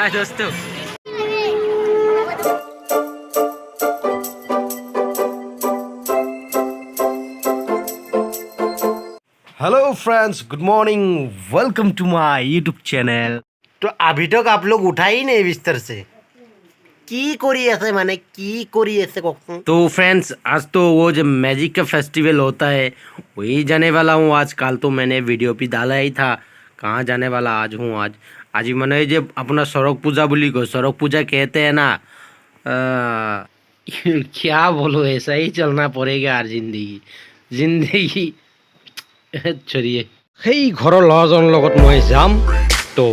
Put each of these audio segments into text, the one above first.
हाय दोस्तों। Hello friends, good morning, welcome to my YouTube channel. तो अभी तक आप लोग उठा ही नहीं बिस्तर से, की करी ऐसे माने की करी ऐसे कौन? तो फ्रेंड्स, आज तो वो जो मैजिक का फेस्टिवल होता है वही जाने वाला हूँ आज। कल तो मैंने वीडियो भी डाला ही था, कहाँ जाने वाला आज हूँ। आज ही मैंने जो अपना सड़क पूजा बोली को सड़क पूजा कहते हैं ना, क्या बोलो, ऐसा ही चलना पड़ेगा यार। जिंदगी चलिए, हे घर लजन लगत मैं जाम, तो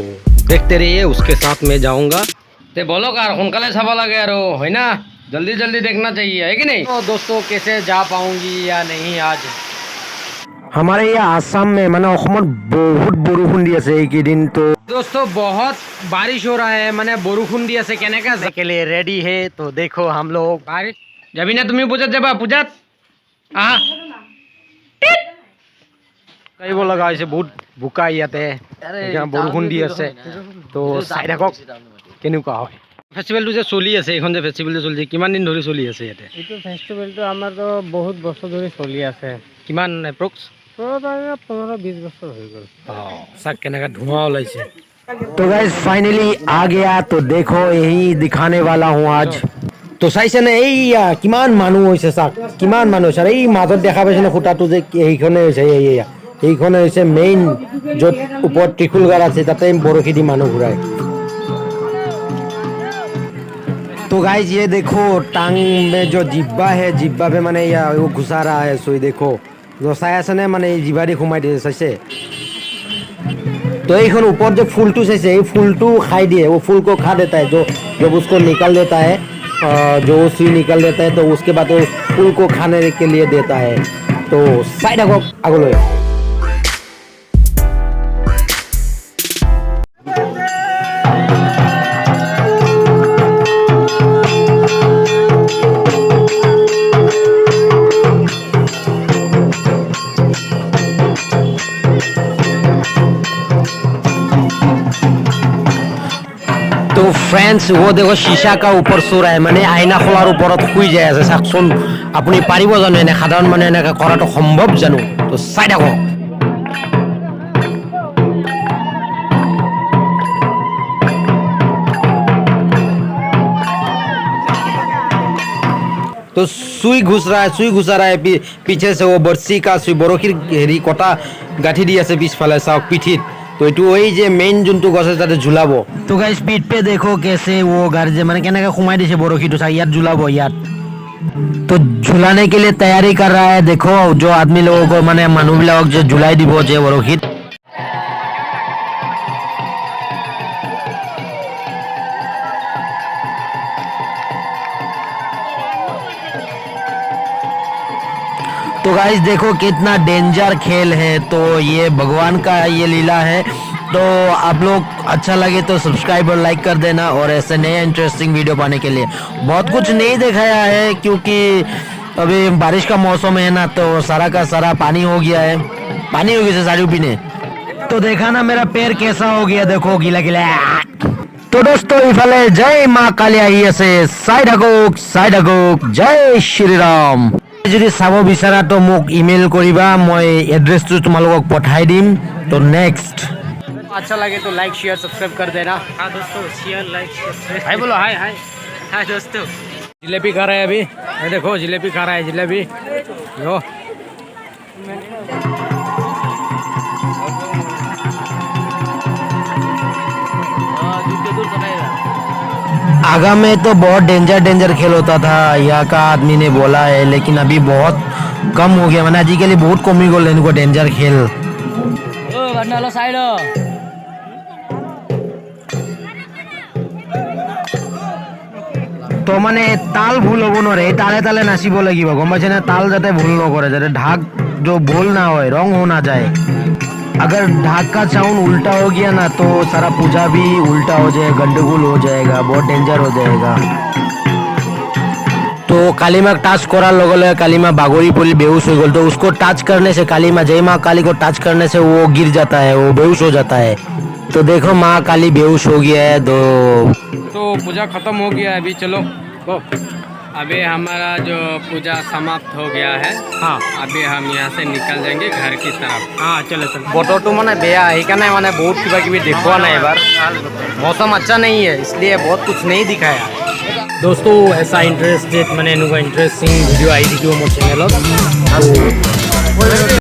देखते रहिए, उसके साथ मैं जाऊंगा। ते बोलो कार सोनकाले चाब लगे है ना, जल्दी जल्दी देखना चाहिए, है कि नहीं? तो दोस्तों, कैसे जा पाऊंगी या नहीं आज। हमारे यहाँ आसाम में माने बहुत बरखुण दी आछे এইকেইদিন। तो दोस्तों बहुत बारिश हो रहा है, माने बरखुण दी आछे। केनेका के लिए रेडी है, तो देखो हम लोग बारिश जाबी ना, तुम पूजात जाबा? पूजात कहिब लगা হৈছে বহুত বোকা ইয়াতে, বৰষুণ দি আছে। তো চাই থাকক কেনেকুৱা হয়। ফেষ্টিভেলটো যে চলি আছে, এইখন যে ফেষ্টিভেলটো চলি আছে, কিমান দিন ধৰি চলি আছে ইয়াতে? এইটো ফেষ্টিভেলটো আমাৰতো বহুত বছৰ ধৰি চলি আছে। কিমান এপ্ৰক্স? 15-20 বছর হয়ে গেল। চাক কেনেকা ধোঁয়া ওলাইছে। तो गाइस फाइनली आ गया, तो देखो यही दिखाने वाला हूँ आज। তো চাইছে নে এইয়া কিমান মানুহ হৈছে, চাক কিমান মানুহ হৈছে। আৰু এই মাজত দেখা পাইছে নে খুঁটাটো যে, এইখনে হৈছে এইখনে হৈছে মেইন, য'ত ওপৰত ত্ৰিশূল গাৰ আছে, তাতে বৰশী দি মানুহ ঘূৰাই। तो गाइस ये देखो टांग में जो जिब्बा है, जिब्बा पे माने या वो घुसा रहा है। सो देखो जो চাই আছে নে, মানে জিভা দি সোমাই দিছে, চাইছে? तो এইখন ऊपर जो फूलटू चाइसे, ये फूलटू खाई दिए, वो फूल को खा देता है। जो जब उसको निकाल देता है, जो सुई निकाल देता है, तो उसके बाद वो फूल को खाने के लिए देता है। तो साइड आगो तो फ्रेंड्स, वो देखो शीशा का ऊपर सो रहा है, माने आईना खोलार ऊपर शुई जाए আছে। চাকচোন আপুনি পাৰিব জানো এনে, সাধাৰণ মানে এনেকৈ কৰাটো সম্ভৱ জানো? তো চাই থাকক। तो सुई घुसा रहा है पीछे से। वो बर्सी का सुई, बरखीर हेरी कटा गाठी दी আছে পিছফালে, চাওক পিঠিত। तो ये वही जे मेन जोनटो गछ ताते झुलाब। तो गाइस पीठ पे देखो कैसे वो गाड़ी जे माने केनेके खुमाई दिसे बरखीटो, सा यात झुलाब यात। तो झुलाने के लिए तैयारी कर रहा है। देखो जो आदमी लोगों को माने मानुबिलाक जो झुलाई দিব जे बरखीत। तो गाइस देखो कितना डेंजर खेल है। तो ये भगवान का ये लीला है। तो आप लोग अच्छा लगे तो सब्सक्राइब और लाइक कर देना, और ऐसे नए इंटरेस्टिंग वीडियो पाने के लिए। बहुत कुछ नहीं दिखाया है क्योंकि अभी बारिश का मौसम है ना, तो सारा का सारा पानी हो गया है, पानी हो गया साड़ी पीने। तो देखा ना मेरा पैर कैसा हो गया, देखो गीला गीला। तो दोस्तों इफाले जय माँ काली आई আছে, চাই থাকক जय श्री राम। যদি চাব বিচাৰা তো মোক ইমেইল কৰিবা, মই এড্ৰেছটো তোমালোকক পঠাই দিম। তো नेक्स्ट अच्छा लगे तो लाइक शेयर सब्सक्राइब कर देना। हाँ दोस्तों, शेयर लाइक सब्सक्राइब। हाय बोलो, हाय हाय। हाय दोस्तों। जिलेबी खा रहा है अभी, ये देखो जिलेबी खा रहा है, जिलेबी लो। आगा में तो बहुत डेंजर खेल होता था, यहाँ का आदमी ने बोला है, लेकिन अभी बहुत कम हो गया। मैंने आजिकली बहुत कमी गल इनको डेंजर खेल। तो माने ताल भूल हब नरे, ताले ताले नाचिब लागिब, गम पाइছে ना? ताल जाते भूल नकरे, जाते ढाक जो भूल ना हो, रंग हो ना जाए। अगर ढाक का साउंड उल्टा हो गया ना, तो सारा पूजा भी उल्टा हो जाएगा, गंडगोल हो जाएगा, बहुत डेंजर हो जाएगा। तो कालीमा टच करार लगे लगे कालीमा बागरी पड़ी बेहोश हो गल। तो उसको टच करने से, कालीमा जय माँ काली को टच करने से वो गिर जाता है, वो बेहोश हो जाता है। तो देखो माँ काली बेहोश हो गया है। तो पूजा खत्म हो गया है, अभी चलो वो अभी हमारा जो पूजा समाप्त हो गया है। हाँ अभी हम यहाँ से निकल जाएंगे घर की तरफ। हाँ चलो चलो বতৰটো মানে বেয়া সেইকাৰণে মানে বহুত কিবা কিবি দেখুৱা নাই এবাৰ। मौसम अच्छा नहीं है इसलिए बहुत कुछ नहीं दिखाया। दोस्तों ऐसा इंटरेस्टेड मैंने इंटरेस्टिंग वीडियो आई थी मोर चैनल